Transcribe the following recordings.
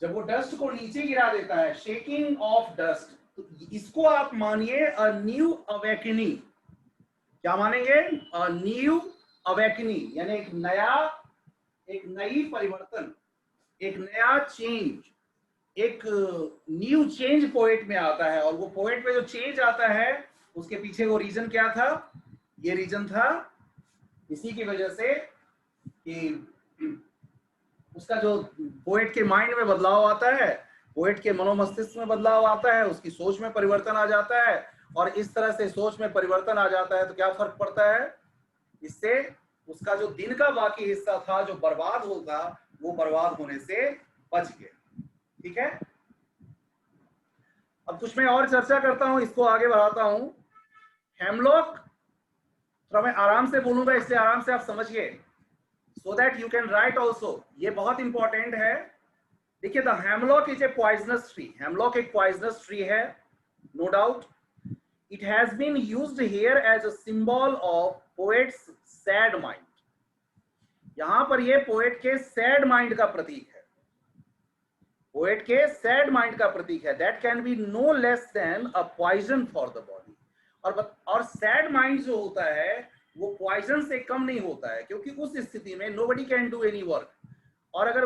जब वो डस्ट को नीचे गिरा देता है, शेकिंग ऑफ डस्ट, तो इसको आप मानिए अ न्यू अवेकनिंग। क्या मानेंगे? अ न्यू अवेकनिंग, यानी एक नई परिवर्तन, एक नया चेंज, एक न्यू चेंज पोएट में आता है। और वो पोएट में जो चेंज आता है उसके पीछे वो रीजन क्या था? ये रीजन था इसी की वजह से कि उसका जो पोएट के माइंड में बदलाव आता है, पोएट के मनोमस्तिष्क में बदलाव आता है, उसकी सोच में परिवर्तन आ जाता है। और इस तरह से सोच में परिवर्तन आ जाता है तो क्या फर्क पड़ता है? इससे उसका जो दिन का बाकी हिस्सा था जो बर्बाद होता, वो बर्बाद होने से बच गया। ठीक है, अब कुछ मैं और चर्चा करता हूं, इसको आगे बढ़ाता हूं। हेमलॉक, थोड़ा मैं आराम से बोलूंगा इसलिए आराम से आप समझिए, so that you can write also. ये बहुत इंपॉर्टेंट है। देखिए, the hemlock is a poisonous tree. Hemlock एक पॉइजनस ट्री है, no doubt. It has been used here as a symbol of poets sad mind. यहां पर ये पोएट के सैड माइंड का प्रतीक है, पोएट के सैड माइंड का प्रतीक है। That can be no less than a poison for the body. और सैड माइंड जो होता है वो पॉइजन से कम नहीं होता है, क्योंकि उस स्थिति में nobody can do any work. और अगर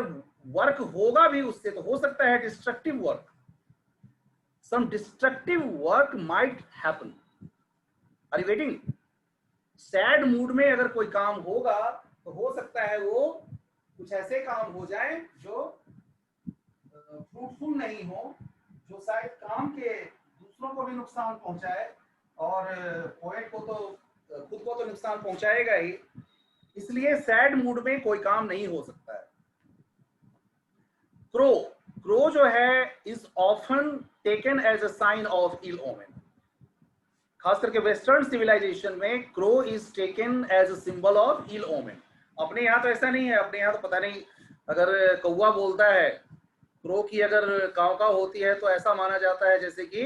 वर्क होगा भी उससे तो हो सकता है destructive work, some destructive work might happen. Are you getting? Sad mood में अगर कोई काम होगा तो हो सकता है वो कुछ ऐसे काम हो जाए जो फ्रूटफुल नहीं हो, जो शायद काम के दूसरों को भी नुकसान पहुंचाए, और पोएट को तो खुद को तो नुकसान पहुंचाएगा ही। इसलिए सैड मूड में कोई काम नहीं हो सकता है। क्रो, क्रो जो है is often taken as a sign of ill omen. खास करके वेस्टर्न सिविलाइजेशन में crow is taken as a symbol of ill omen. अपने यहाँ तो ऐसा नहीं है, अपने यहाँ तो पता नहीं, अगर कौवा बोलता है, क्रो की अगर काव काव होती है तो ऐसा माना जाता है जैसे कि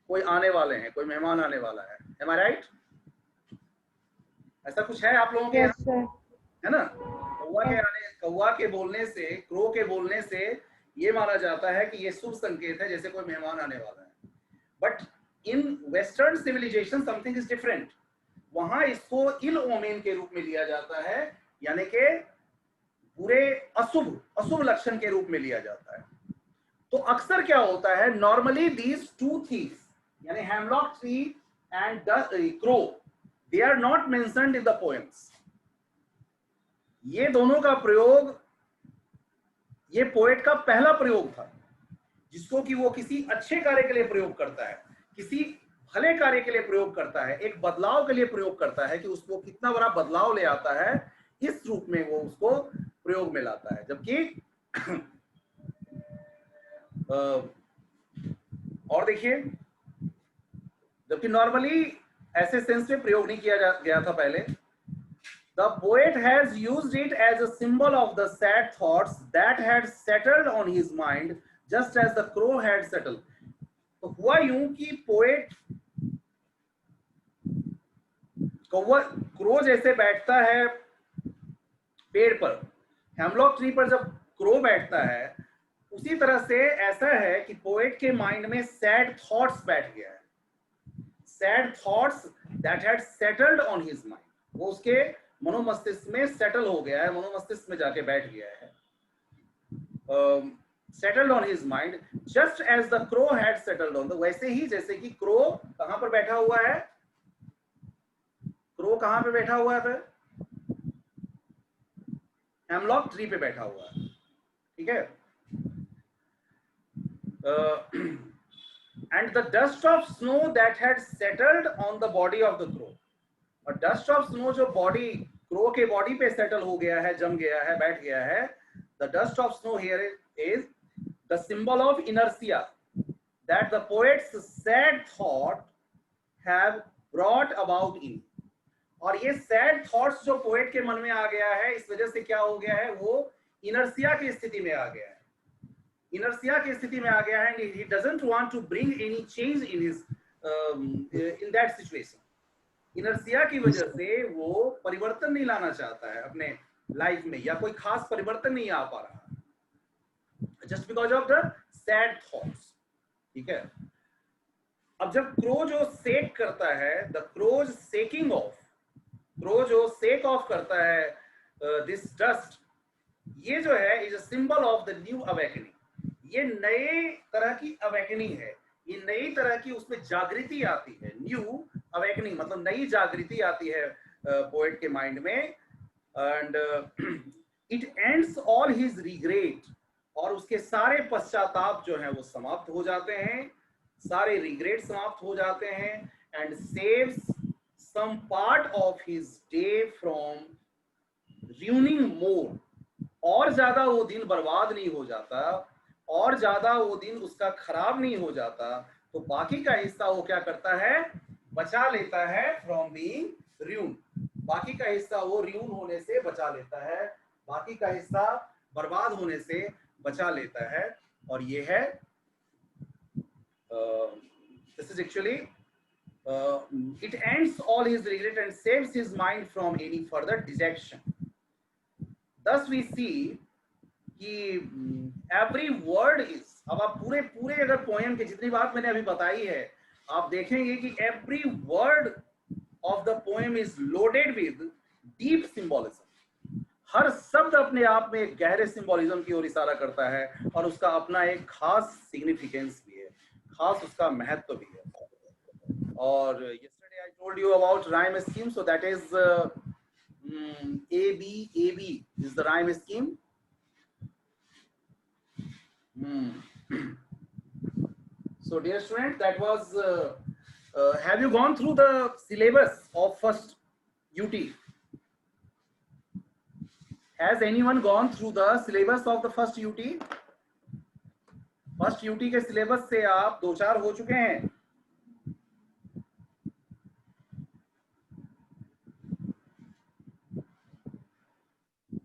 कोई आने वाले हैं, कोई मेहमान आने वाला है। एम आई राइट? ऐसा कुछ है आप लोगों के यस यहाँ, सर। है ना? कौवा के बोलने से, क्रो के बोलने से ये माना जाता है कि ये शुभ संकेत है, जैसे कोई मेहमान आने वाला है। But in western civilization something is different. वहां इसको इल ओमेन के रूप में लिया जाता है, यानी कि बुरे, अशुभ लक्षण के रूप में लिया जाता है। तो अक्सर क्या होता है, नॉर्मली दीज टू थिंग्स, यानी hemlock tree and crow, they are not mentioned in the poems. ये दोनों का प्रयोग, ये पोएट का पहला प्रयोग था जिसको कि वो किसी अच्छे कार्य के लिए प्रयोग करता है, किसी भले कार्य के लिए प्रयोग करता है, एक बदलाव के लिए प्रयोग करता है कि उसको कितना बड़ा बदलाव ले आता है, इस रूप में वो उसको प्रयोग में लाता है। जबकि और देखिए, जबकि नॉर्मली ऐसे सेंस में प्रयोग नहीं किया गया था पहले। The poet has used it as a symbol of the sad thoughts that had settled on his mind, just as the crow had settled. तो हुआ यूं कि पोएट क्रो जैसे बैठता है पेड़ पर, हेमलॉक ट्री पर जब क्रो बैठता है, उसी तरह से ऐसा है कि पोएट के माइंड में सैड थॉट्स बैठ गया है, sad thoughts that had settled on his mind. वो उसके मनोमस्तिष्क में सेटल हो गया है, मनोमस्तिष्क में जाके बैठ गया है, settled on his mind, just as the crow had settled on the. वैसे ही जैसे कि क्रो कहां पर बैठा हुआ है, क्रो कहां पे बैठा हुआ है? हेमलॉक ट्री पे बैठा हुआ है। ठीक है, and the dust of snow that had settled on the body of the crow. और डस्ट ऑफ स्नो जो बॉडी, क्रो के बॉडी पे सेटल हो गया है, जम गया है, बैठ गया है, the dust of snow here is the symbol of inertia that the poets sad thought have brought about in. और ये सैड थॉट्स जो पोएट के मन में आ गया है, इस वजह से क्या हो गया है, वो इनर्सिया की स्थिति में आ गया है, इनर्सिया की स्थिति में आ गया है, and he doesn't want to bring any change in his in that situation. Inertia की वजह से वो परिवर्तन नहीं लाना चाहता है अपने लाइफ में, या कोई खास परिवर्तन नहीं आ पा रहा। Just because of the sad thoughts. ठीक है, अब जब क्रो जो सेक करता है, द क्रोज सेकिंग ऑफ, क्रो जो सेक ऑफ करता है दिस डस्ट, ये जो है is a symbol of the new awakening. ये नए तरह की अवेकनिंग है, ये नई तरह की उसमें जागृति आती है। न्यू अवेकनिंग मतलब नई जागृति आती है पोएट के माइंड में। And it ends all his regret, और उसके सारे पश्चाताप जो हैं वो समाप्त हो जाते हैं, सारे रिग्रेट समाप्त हो जाते हैं। And saves some part of his day from ruining more, और ज्यादा वो दिन बर्बाद नहीं हो जाता, और ज्यादा वो दिन उसका खराब नहीं हो जाता, तो बाकी का हिस्सा वो क्या करता है, बचा लेता है फ्रॉम बीइंग ruined। बाकी का हिस्सा वो ruin होने से बचा लेता है, बाकी का हिस्सा बर्बाद होने से बचा लेता है। और ये है this is actually it ends all his regret and saves his mind from any further dejection. Thus we see कि every word is, अब आप पूरे पूरे अगर पोएम के जितनी बात मैंने अभी बताई है, आप देखेंगे कि every word of the poem is loaded with deep symbolism। हर शब्द अपने आप में एक गहरे सिंबोलिज्म की ओर इशारा करता है, और उसका अपना एक खास सिग्निफिकेंस भी है, खास उसका महत्व भी है। और yesterday I told you about rhyme scheme, so that is AB is the rhyme scheme. So dear student, that was have you gone through the syllabus of first UT? Has anyone gone through the syllabus of the first UT? First UT के syllabus से आप दो चार हो चुके हैं?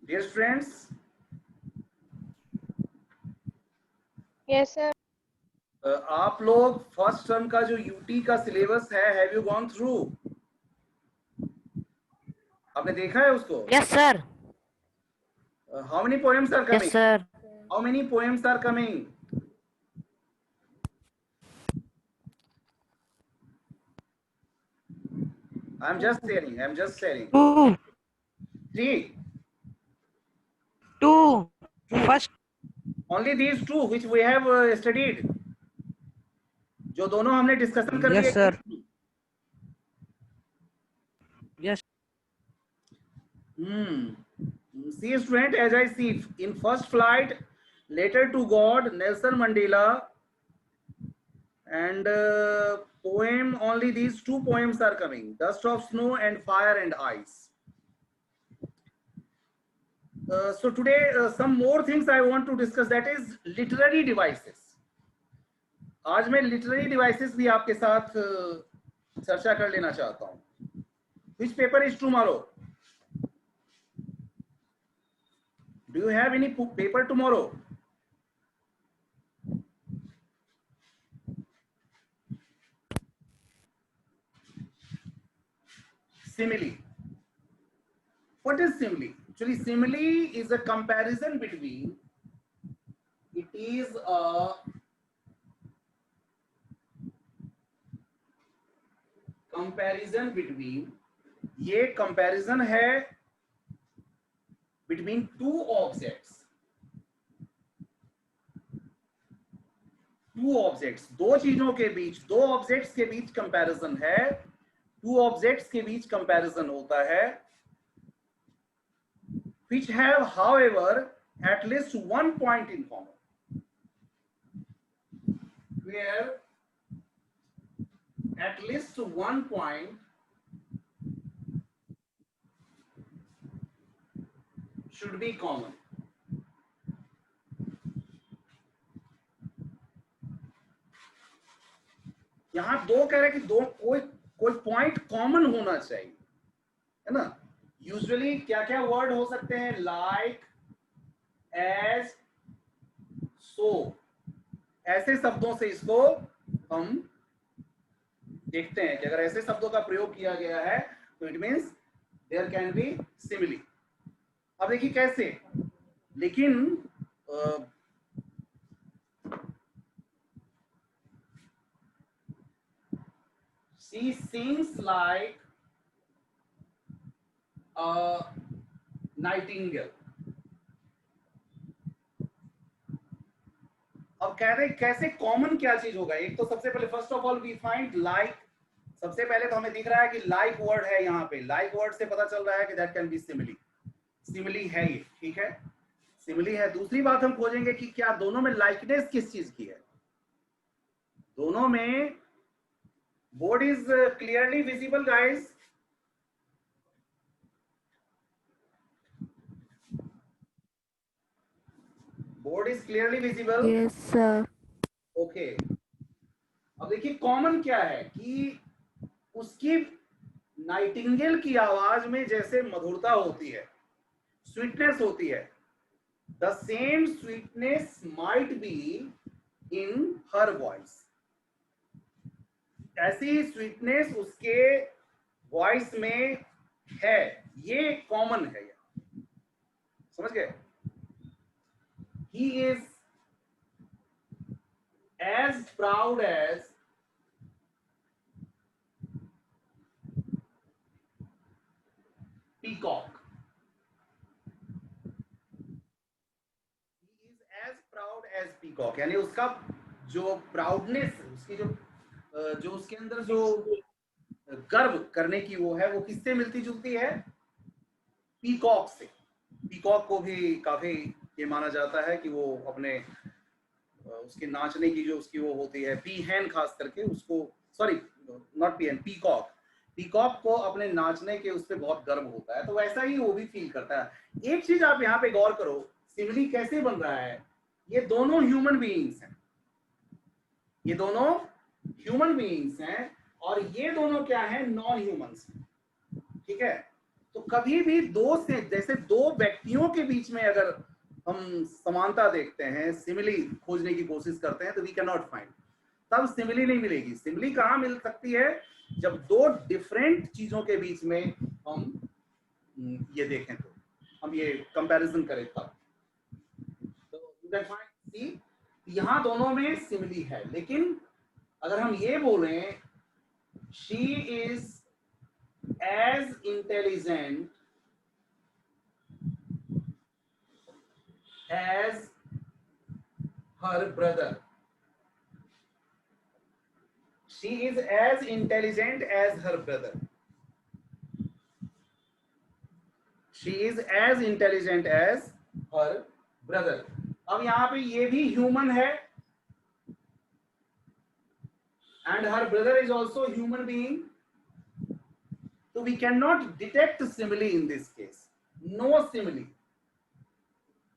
Dear students, yes sir. आप लोग फर्स्ट टर्म का जो यूटी का सिलेबस है, हैव यू गॉन थ्रू? आपने देखा है उसको? Yes sir. How many poems are coming? Yes sir. How many poems are coming? I'm just sharing. 2. 3. 2. First. Only these two which we have studied, जो दोनों हमने discussion कर लिए। Yes sir. Yes. See student, as I see in first flight, Letter to God, Nelson Mandela, and poem, only these two poems are coming, Dust of Snow and Fire and Ice. So today some more things I want to discuss, that is literary devices. आज मैं literary devices भी आपके साथ चर्चा कर लेना चाहता हूँ। Which paper is tomorrow? Do you have any paper tomorrow? Simile. What is simile? Actually, simile is a comparison between, it is a comparison between, ये comparison है between two objects. Two objects, दो चीजों के बीच, दो objects के बीच comparison है, two objects के बीच comparison होता है, which have however at least one point in common, where at least one point should be common. यहां दो कह रहे कि दो कोई पॉइंट कॉमन होना चाहिए, है ना। यूजुअली क्या क्या वर्ड हो सकते हैं, लाइक, एज, सो, ऐसे शब्दों से इसको हम देखते हैं कि अगर ऐसे शब्दों का प्रयोग किया गया है तो it means there can be simile. अब देखिए कैसे, लेकिन she sings like a nightingale. अब कह रहे कैसे कॉमन क्या चीज होगा। एक तो सबसे पहले first of all we find like, सबसे पहले तो हमें दिख रहा है कि लाइक वर्ड है यहाँ पे, लाइक वर्ड से पता चल रहा है कि that can be simile, simile है ये, ठीक है, सिमिली है। दूसरी बात हम खोजेंगे कि क्या दोनों में लाइकनेस किस चीज की है। दोनों में board is clearly visible guys, board is clearly visible. Yes, sir. Okay, अब देखिए कॉमन क्या है कि उसकी नाइटिंगेल की आवाज में जैसे मधुरता होती है, स्वीटनेस होती है, the same sweetness might be in her voice, ऐसी स्वीटनेस उसके वॉइस में है, ये कॉमन है यहाँ, समझ गए। He is as proud as peacock, he is as proud as peacock, यानी उसका जो प्राउडनेस, उसकी जो उसके अंदर जो गर्व करने की वो है, वो किससे मिलती जुलती है, पीकॉक से। पीकॉक को भी काफी ये माना जाता है कि वो अपने उसके नाचने की जो उसकी वो होती है, पीहैन खास करके उसको, सॉरी नॉट पीहैन, पीकॉक, पीकॉक को अपने नाचने के उस पर बहुत गर्व होता है, तो वैसा ही वो भी फील करता है। एक चीज आप यहाँ पे गौर करो, सिमिली कैसे बन रहा है, ये दोनों ह्यूमन बीइंग्स हैं, ये दोनों ह्यूमन बीइंग्स हैं, और ये दोनों क्या हैं, नॉन ह्यूमंस, ठीक है। तो कभी भी दो से, जैसे दो व्यक्तियों के बीच में अगर हम समानता देखते हैं, सिमिली खोजने की कोशिश करते हैं, तो वी कैन नॉट फाइंड, तब सिमिली नहीं मिलेगी। सिमिली कहाँ मिल सकती है, जब दो डिफरेंट चीजों के बीच में हम ये देखें, तो हम ये कंपैरिजन करें तब। तो यू कैन फाइंड, सी यहाँ दोनों में सिमिली है, लेकिन अगर हम ये बोलें she is as intelligent as her brother, she is as intelligent as her brother, she is as intelligent as her brother। अब यहाँ पे ये भी ह्यूमन है, and her brother is also human being, so we cannot detect simile in this case, no simile,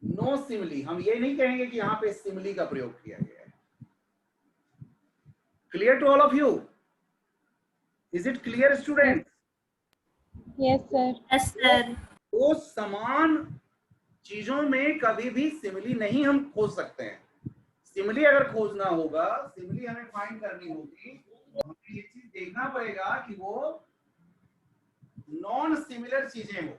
no simile. हम ये नहीं कहेंगे कि यहाँ पे सिमिली का प्रयोग किया गया है। Clear to all of you? Is it clear student? Yes, sir. Yes, sir. वो समान चीजों में कभी भी सिमिली नहीं हम खोज सकते हैं। सिमिली अगर खोजना होगा, सिमिली हमें फाइंड करनी होगी, तो हमें ये चीज देखना पड़ेगा कि वो नॉन सिमिलर चीजें हो।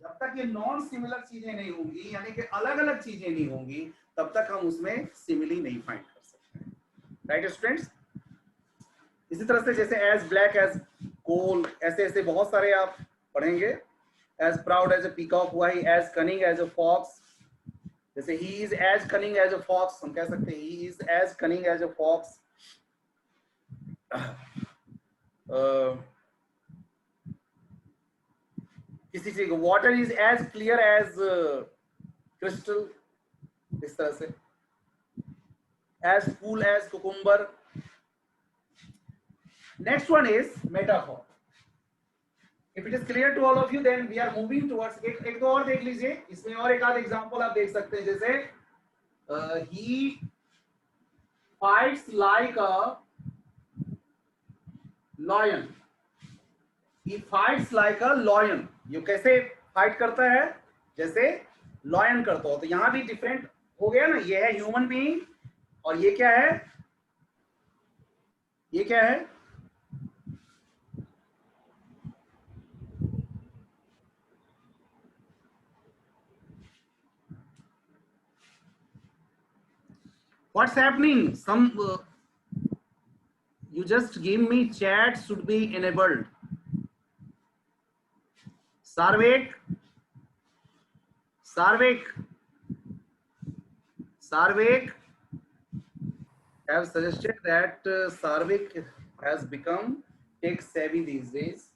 जब तक ये नॉन सिमिलर चीजें नहीं होंगी, यानी कि अलग अलग चीजें नहीं होंगी, तब तक हम उसमें सिमिली नहीं फाइंड कर सकते हैं। Right students? इसी तरह से जैसे एज ब्लैक एज कोल, ऐसे ऐसे बहुत सारे आप पढ़ेंगे। As proud as a peacock हुआ ही, as cunning as a fox, जैसे he is as cunning as a fox, हम कह सकते हैं he is as cunning as a fox. किसी चीज को water is as clear as crystal, इस तरह से as cool as cucumber. Next one is metaphor. If it is clear to all of you, then we are moving towards, एक दो और देख लीजिए, इसमें और एक आध एग्जांपल आप देख सकते हैं। जैसे ही fights like a lion, he fights like a lion, ये कैसे फाइट करता है, जैसे लॉयन करता हो। तो यहां भी डिफरेंट हो गया ना, ये है ह्यूमन बीइंग, और ये क्या है, ये क्या है, what's happening, some you You just give me chat should be enabled. Sarvik have suggested that Sarvik has become tech savvy these days.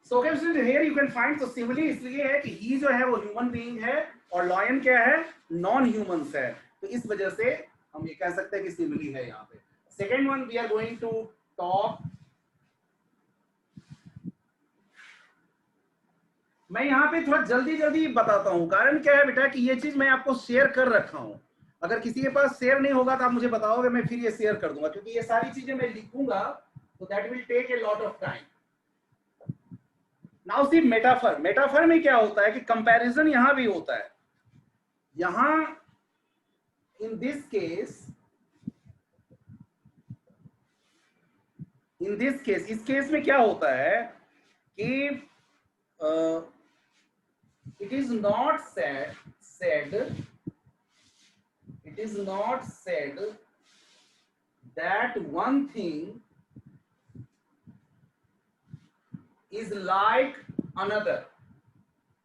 So okay, here you can find तो simile इसलिए है कि ही जो है वो ह्यूमन बीइंग है और lion क्या है, नॉन ह्यूमंस है, तो इस वजह से हम ये कह सकते हैं कि सिमिली है यहाँ पे. Second one we are going to talk. मैं यहाँ पे थोड़ा जल्दी बताता हूँ. कारण क्या है बेटा कि ये चीज मैं आपको शेयर कर रखा हूँ. अगर किसी के पास शेयर नहीं होगा तो आप मुझे बताओगे, मैं फिर ये शेयर कर दूंगा, क्योंकि ये सारी चीजें मैं लिखूंगा तो that will take a lot of time. Now see metaphor में क्या होता है कि कंपैरिजन यहां भी होता है. यहां इन दिस केस इस केस में क्या होता है कि it is not said that one thing is like another.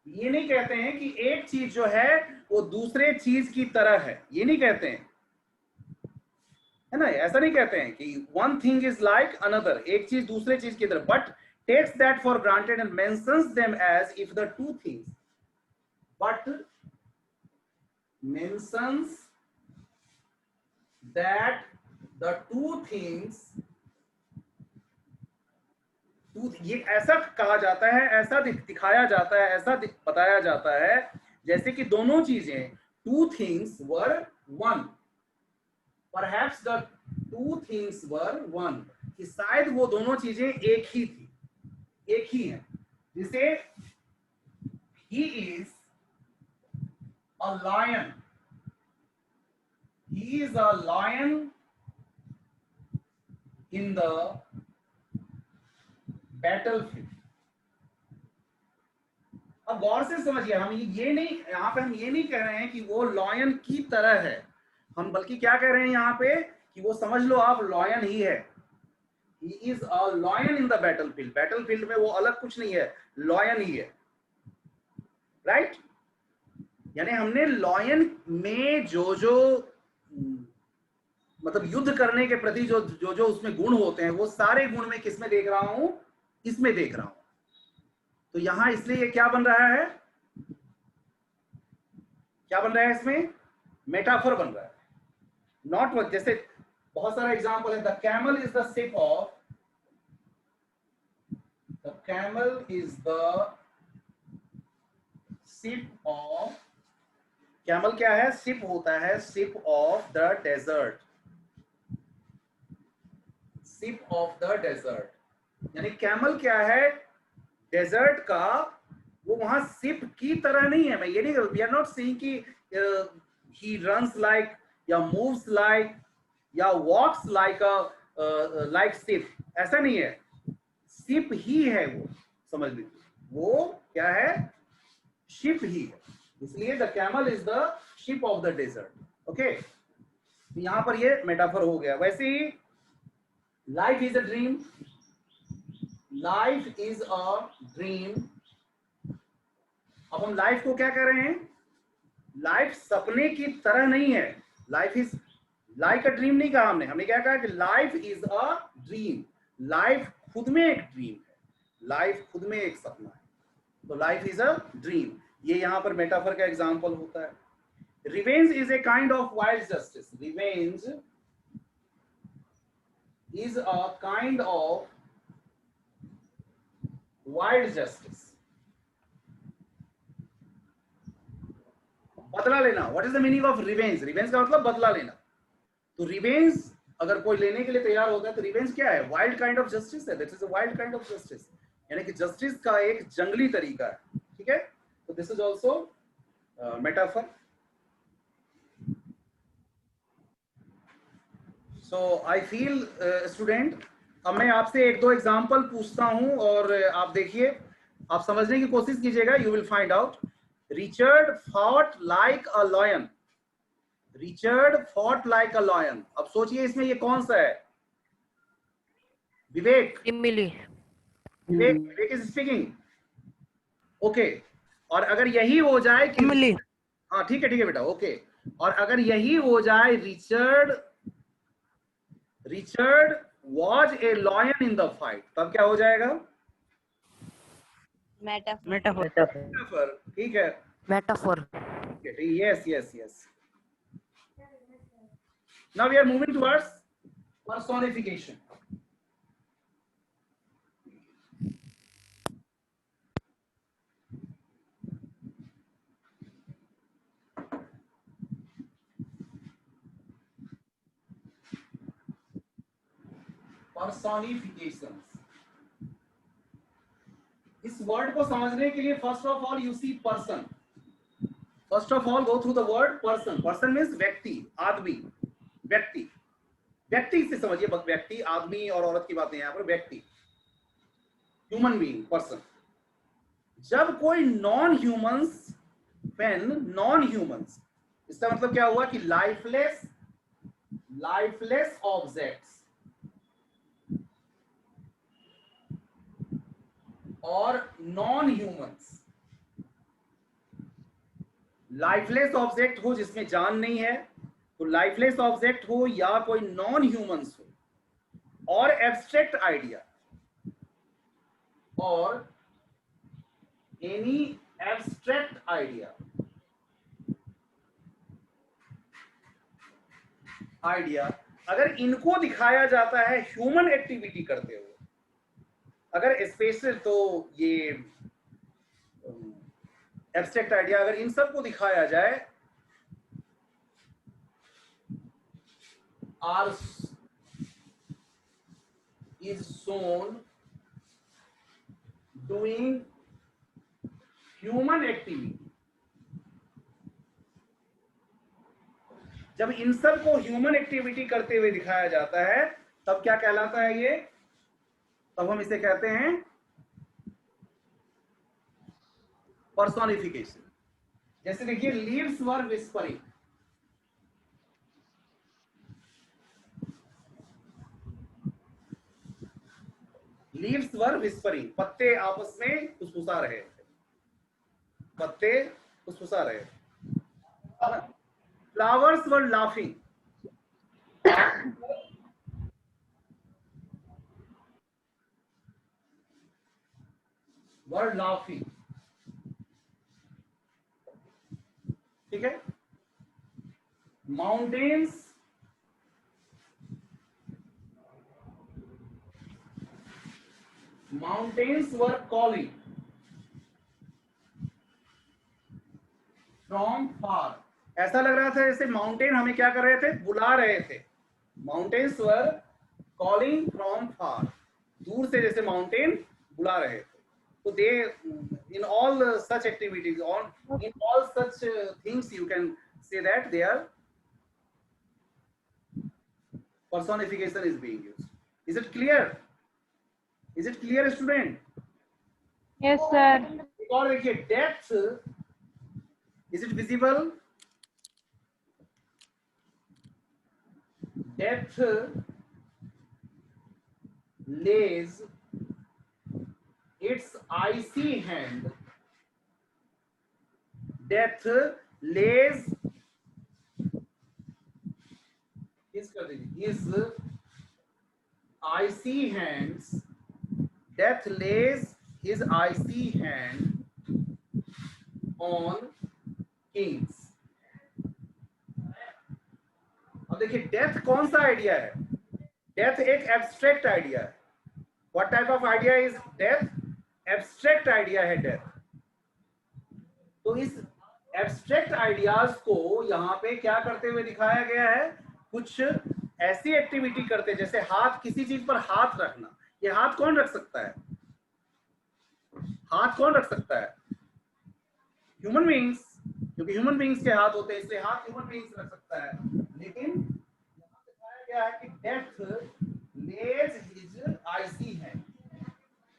ये नहीं कहते हैं कि एक चीज जो है वो दूसरे चीज की तरह है, ये नहीं कहते हैं, है ना, ऐसा नहीं कहते हैं कि one thing is like another, एक चीज दूसरे चीज की तरह, but takes that for granted and mentions them as if the two things, but mentions that the two things, ये ऐसा कहा जाता है, ऐसा दिखाया जाता है, ऐसा बताया जाता है जैसे कि दोनों चीजें, two things were one, perhaps the two things were one, कि शायद वो दोनों चीजें एक ही थी, एक ही है. जिसे he is a lion, he is a lion in the battlefield. अब गौर से समझिए, हम ये नहीं, यहाँ पे हम ये नहीं कह रहे हैं कि वो लॉयन की तरह है, हम बल्कि क्या कह रहे हैं यहाँ पे कि वो समझ लो आप लॉयन ही है. He is a lion in the battlefield. battlefield में वो अलग कुछ नहीं है, लॉयन ही है, राइट? यानी हमने लॉयन में जो मतलब युद्ध करने के प्रति जो उसमें गुण होते हैं, वो सारे गुण में किसमें देख रहा हूं, इसमें देख रहा हूं. तो यहां इसलिए ये क्या बन रहा है, इसमें मेटाफर बन रहा है, नॉट वर्क. जैसे बहुत सारा एग्जांपल है, the camel is the ship of, camel क्या है, शिप होता है, शिप ऑफ द डेजर्ट, यानी कैमल क्या है, डेजर्ट का, वो वहां शिप की तरह नहीं है. मैं ये नहीं, वी आर नॉट सेइंग कि ही रन्स लाइक या मूव्स लाइक या वॉक्स लाइक शिप, ऐसा नहीं है. शिप ही है वो, समझ लीजिए, वो क्या है, शिप ही है. इसलिए the camel is the ship of the desert. Okay, यहां पर ये मेटाफर हो गया. वैसे ही life is a dream, life is a dream. अब हम लाइफ को क्या कह रहे हैं, लाइफ सपने की तरह नहीं है, life is like a dream नहीं कहा हमने क्या कहा कि life is a dream. Life खुद में एक ड्रीम है, लाइफ खुद में एक सपना है, तो लाइफ इज अ ड्रीम. ये यहां पर मेटाफर का एग्जांपल होता है. Revenge is a kind of wild justice, revenge is a kind of wild justice. बदला लेना, what is the meaning of revenge? Revenge का मतलब बदला लेना. तो रिवेंज अगर कोई लेने के लिए तैयार होता है तो रिवेंज क्या है, वाइल्ड काइंड ऑफ जस्टिस है. That is a wild kind of justice, यानी कि जस्टिस का एक जंगली तरीका है. ठीक है, तो this is also metaphor. So I feel student, अब मैं आपसे एक दो एग्जाम्पल पूछता हूं और आप देखिए, आप समझने की कोशिश कीजिएगा. You will find out. Richard fought like a lion, Richard fought like a lion. अब सोचिए इसमें ये कौन सा है, विवेक, Emily. Vivek is speaking. Okay, और अगर यही हो जाए कि Emily. हाँ ठीक है बेटा, ओके, और अगर यही हो जाए Richard was a lion in the fight, तब क्या हो जाएगा? Metaphor. ठीक है, Metaphor. yes, yes, yes. Now we are moving towards personification. Personifications. इस वर्ड को समझने के लिए first of all you see person. First of all go through the word person. Person means व्यक्ति, आदमी, व्यक्ति. व्यक्ति से समझिए, व्यक्ति, आदमी और औरत की बातें यहाँ पर. व्यक्ति, ह्यूमन बीइंग, पर्सन. जब कोई non humans, when non humans, इसका मतलब क्या हुआ कि लाइफलेस ऑब्जेक्ट्स और नॉन ह्यूमंस, लाइफलेस ऑब्जेक्ट हो जिसमें जान नहीं है, तो लाइफलेस ऑब्जेक्ट हो या कोई नॉन ह्यूमंस हो, और एब्स्ट्रैक्ट आइडिया और एनी एब्स्ट्रैक्ट आइडिया अगर इनको दिखाया जाता है ह्यूमन एक्टिविटी करते हुए, अगर स्पेशल तो ये एब्स्ट्रैक्ट आइडिया अगर इन सब को दिखाया जाए, or is shown doing human activity, जब इन सब को ह्यूमन एक्टिविटी करते हुए दिखाया जाता है, तब क्या कहलाता है ये? तब हम इसे कहते हैं पर्सोनिफिकेशन. जैसे देखिए, लीव्स वर विस्परिंग, लीव्स वर विस्परिंग, पत्ते आपस में फुसफुसा रहे थे, पत्ते फुसफुसा रहे थे. Flowers were laughing, were laughing. ठीक है. Mountains were calling from far. ऐसा लग रहा था जैसे माउंटेन हमें क्या कर रहे थे? बुला रहे थे. Mountains were calling from far, दूर से जैसे माउंटेन बुला रहे थे. तो दे in all such activities, in all such things, you can say that their personification is being used. Is it clear? Is it clear, student? Yes, sir. और देखिए, depth, is it visible? Death lays its icy hand. Death lays his icy hands. Death lays his icy hand on kings. अब देखिए, death कौन सा idea है? Death एक abstract idea है. What type of idea is death? Abstract idea है death. तो इस एब्स्ट्रैक्ट आइडियाज को यहाँ पे क्या करते हुए दिखाया गया है? कुछ ऐसी एक्टिविटी करते, जैसे हाथ, किसी चीज पर हाथ रखना. ये हाथ कौन रख सकता है? हाथ कौन रख सकता है? ह्यूमन बीइंग्स, क्योंकि ह्यूमन बीइंग्स के हाथ होते हैं, इसलिए हाथ ह्यूमन बीइंग्स रख सकता है. लेकिन यहाँ दिखाया गया है कि डेथ लेज हिज आईसी है,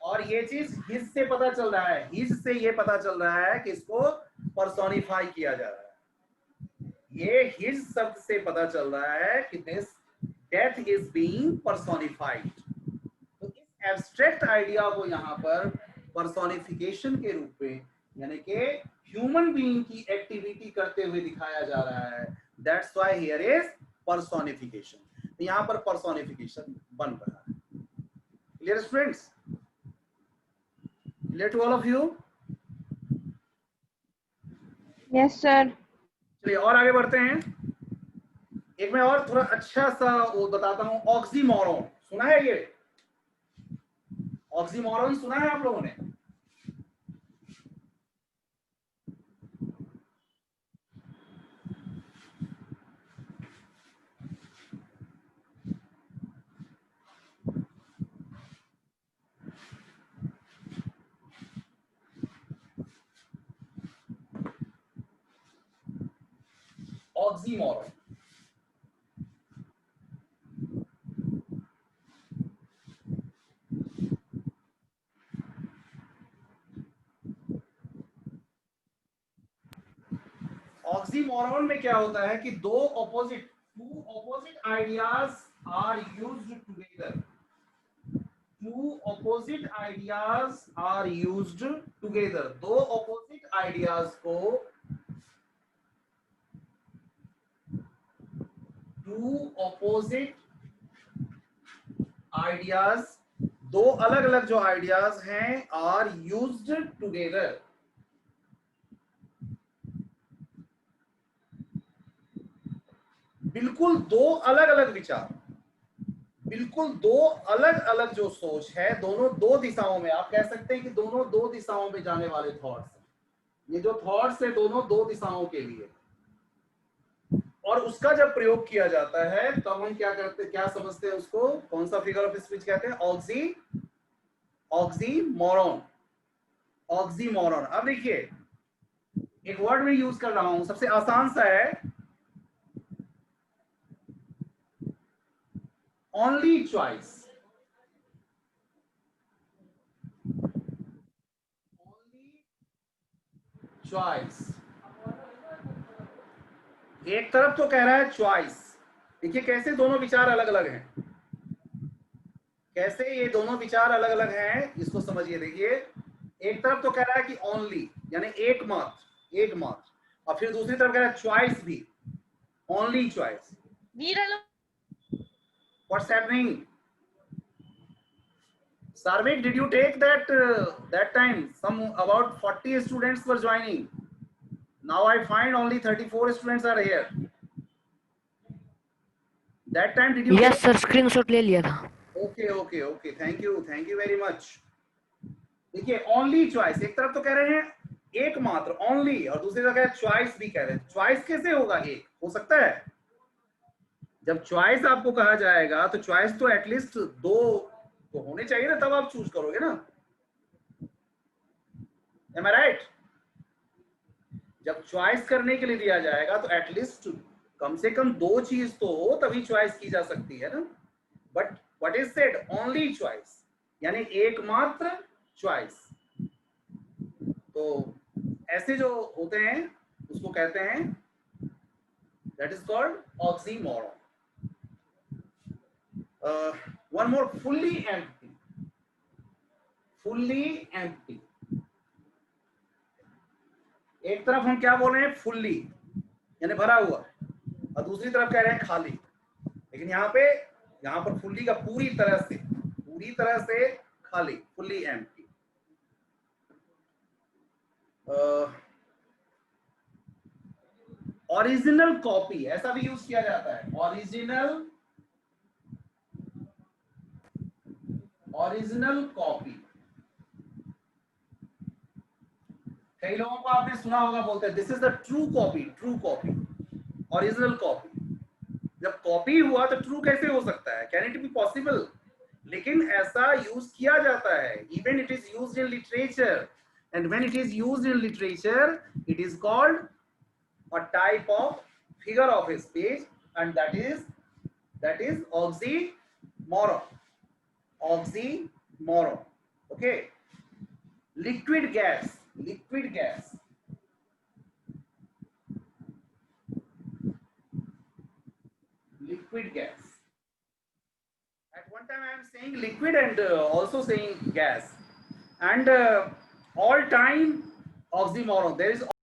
और ये चीज हिज से पता चल रहा है. हिज से ये पता चल रहा है कि इसको पर्सोनिफाई किया जा रहा है. ये हिज शब्द से पता चल रहा है कि this death is being personified. तो एब्स्ट्रैक्ट आइडिया को यहाँ पर पर्सोनिफिकेशन के रूप में, यानी कि ह्यूमन बीइंग की एक्टिविटी करते हुए दिखाया जा रहा है। That's why here is personification. यहाँ पर पर्सोनिफिकेशन बन रहा है। Clear students? Clear to all of you? Yes, sir. चलिए और आगे बढ़ते हैं। एक मैं और थोड़ा अच्छा सा वो बताता हूं, ऑक्सीमोरॉन। सुना है ये? ऑक्सीमोरॉन सुना है आप लोगों ने? ऑक्सीमोरॉन। ऑक्सीमोरॉन में क्या होता है कि two opposite ideas are used together. Two opposite ideas are used together. दो ऑपोजिट आइडियाज को, टू ऑपोजिट आइडियाज, दो अलग अलग जो आइडियाज हैं, आर यूज्ड टुगेदर। बिल्कुल दो अलग अलग विचार, बिल्कुल दो अलग अलग जो सोच है, दोनों दो दिशाओं में, आप कह सकते हैं कि दोनों दो दिशाओं में जाने वाले थॉट्स हैं। ये जो थॉट्स है दोनों दो दिशाओं के लिए, और उसका जब प्रयोग किया जाता है तब हम क्या करते, क्या समझते हैं उसको, कौन सा फिगर ऑफ स्पीच कहते हैं? ऑक्सीमोरॉन। ऑक्सीमोरॉन। अब देखिए एक वर्ड में यूज कर रहा हूं, सबसे आसान सा है, ओनली चॉइस। चॉइस। एक तरफ तो कह रहा है चॉइस। देखिए कैसे दोनों विचार अलग अलग हैं, कैसे ये दोनों विचार अलग अलग हैं, इसको समझिए। देखिए एक तरफ तो कह रहा है कि ओनली, यानी एकमात्र, एकमात्र, और फिर दूसरी तरफ कह रहा है चॉइस भी, only choice. What's happening? Sarvik, did you take that time? Some about 40 students were joining. Now I find only 34 students are here. That time did you Yes, take? sir. Screenshot ले लिया था. Okay. Thank you very much. देखिए only choice, एक तरफ तो कह रहे हैं एकमात्र, ओनली, और दूसरी तरफ कह रहे हैं चॉइस भी कह रहे हैं। चॉइस कैसे होगा? एक हो सकता है। जब चॉइस आपको कहा जाएगा तो चॉइस तो एटलीस्ट दो तो होने चाहिए ना, तब आप चूज करोगे ना। Am I right? जब चॉइस करने के लिए दिया जाएगा तो एटलीस्ट कम से कम दो चीज तो हो, तभी चॉइस की जा सकती है ना। But what is said? Only choice, यानी एकमात्र चॉइस। तो ऐसे जो होते हैं उसको कहते हैं, that is called oxymoron. One more, fully empty. Fully empty. एक तरफ हम क्या बोल रहे हैं? फुल्ली यानी भरा हुआ, और दूसरी तरफ कह रहे हैं खाली। लेकिन यहाँ पर फुल्ली का पूरी तरह से खाली, फुल्ली एम्प्टी। ओरिजिनल कॉपी, ऐसा भी यूज किया जाता है। Original copy. कई लोगों को आपने सुना होगा, बोलते हैं this is the true copy. True copy, original copy. जब कॉपी हुआ तो ट्रू कैसे हो सकता है? Can it be possible? लेकिन ऐसा यूज किया जाता है। Even it is used in literature, and when it is used in literature it is called a type of figure of speech, and that is oxymoron. Oxymoron. Okay. Liquid gas. Liquid gas. Liquid gas. At one time I am saying liquid and also saying gas, and all time oxymoron. There is